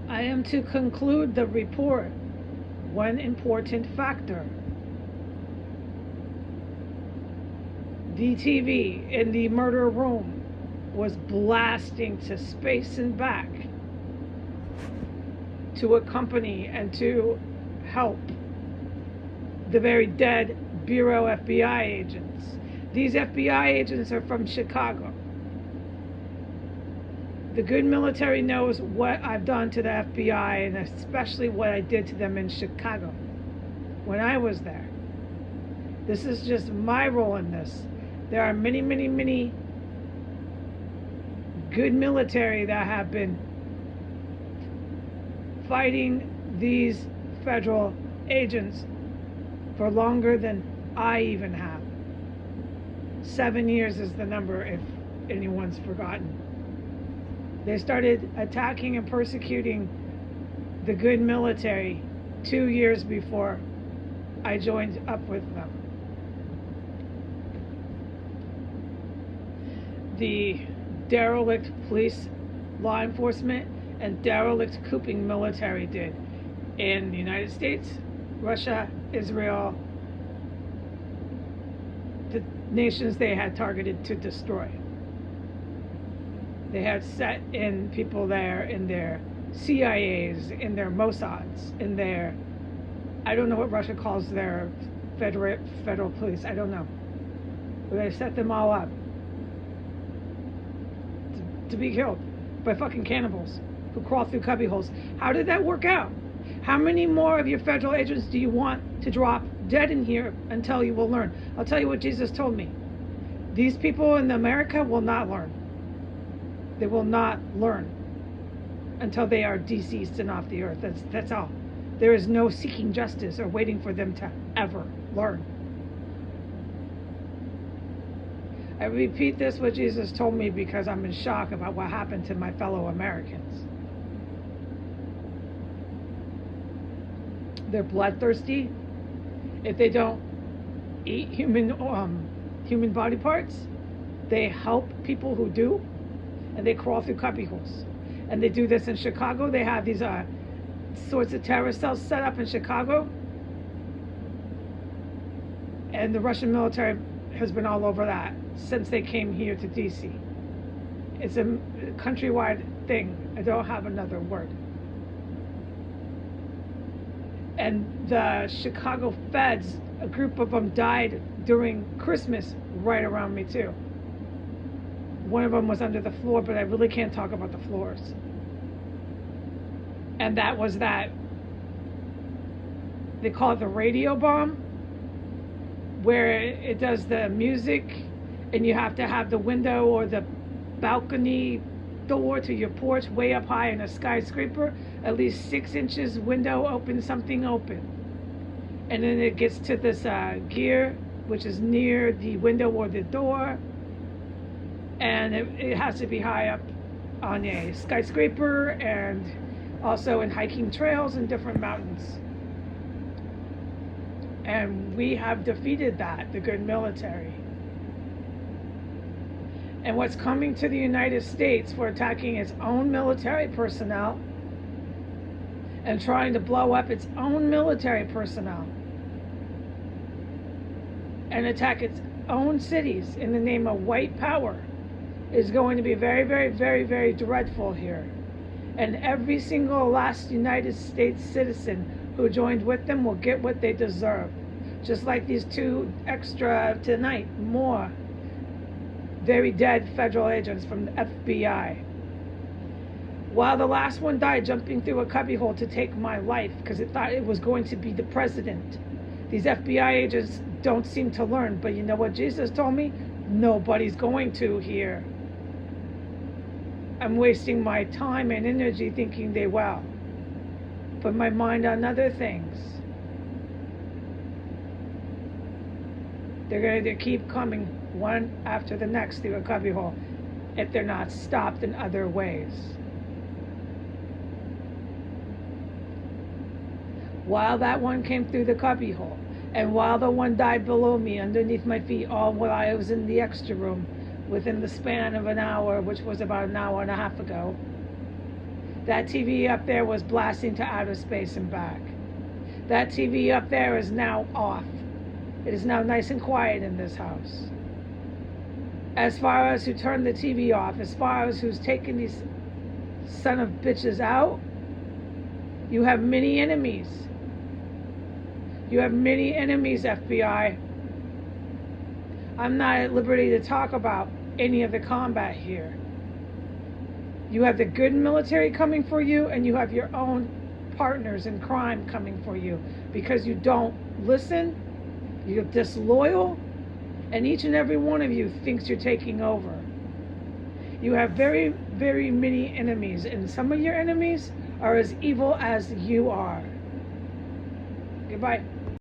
I am to conclude the report. One important factor. The TV in the murder room was blasting to space and back to accompany and to help the very dead Bureau FBI agents. These FBI agents are from Chicago. The good military knows what I've done to the FBI, and especially what I did to them in Chicago when I was there. This is just my role in this. There are many, many, many good military that have been fighting these federal agents for longer than I even have. 7 years is the number, if anyone's forgotten. They started attacking and persecuting the good military 2 years before I joined up with them. The derelict police, law enforcement, and derelict cooping military did in the United States, Russia, Israel, the nations they had targeted to destroy. They had set in people there in their CIAs, in their Mossads, in their, I don't know what Russia calls their federal police, I don't know. But they set them all up to be killed by fucking cannibals who crawl through cubbyholes. How did that work out? How many more of your federal agents do you want to drop dead in here until you will learn? I'll tell you what Jesus told me. These people in America will not learn. They will not learn until they are deceased and off the earth. That's all. There is no seeking justice or waiting for them to ever learn. I repeat this what Jesus told me because I'm in shock about what happened to my fellow Americans. They're bloodthirsty. If they don't eat human body parts, they help people who do, and they crawl through cubbyholes. And they do this in Chicago. They have these sorts of terrorist cells set up in Chicago, and the Russian military has been all over that since they came here to DC. It's a countrywide thing. I don't have another word. And the Chicago feds, a group of them died during Christmas right around me too. One of them was under the floor, but I really can't talk about the floors. And that was that. They call it the radio bomb, where it does the music, and you have to have the window or the balcony door to your porch way up high in a skyscraper, at least 6 inches window open, something open. And then it gets to this gear, which is near the window or the door, and it has to be high up on a skyscraper and also in hiking trails and different mountains. And we have defeated that, the good military. And what's coming to the United States for attacking its own military personnel and trying to blow up its own military personnel and attack its own cities in the name of white power is going to be very, very, very, very dreadful here. And every single last United States citizen who joined with them will get what they deserve. Just like these 2 extra tonight, more very dead federal agents from the FBI. While the last one died jumping through a cubbyhole to take my life because it thought it was going to be the president. These FBI agents don't seem to learn, but you know what Jesus told me? Nobody's going to here. I'm wasting my time and energy thinking they will. Put my mind on other things. They're going to keep coming one after the next through a cubbyhole if they're not stopped in other ways. While that one came through the cubbyhole, and while the one died below me underneath my feet, all while I was in the extra room within the span of an hour, which was about an hour and a half ago, That TV up there was blasting to outer space and back. That TV up there is now off. It is now nice and quiet in this house. As far as who turned the TV off, as far as who's taking these son of bitches out, you have many enemies. You have many enemies, FBI. I'm not at liberty to talk about any of the combat here. You have the good military coming for you, and you have your own partners in crime coming for you because you don't listen, you're disloyal, and each and every one of you thinks you're taking over. You have very, very many enemies, and some of your enemies are as evil as you are. Goodbye.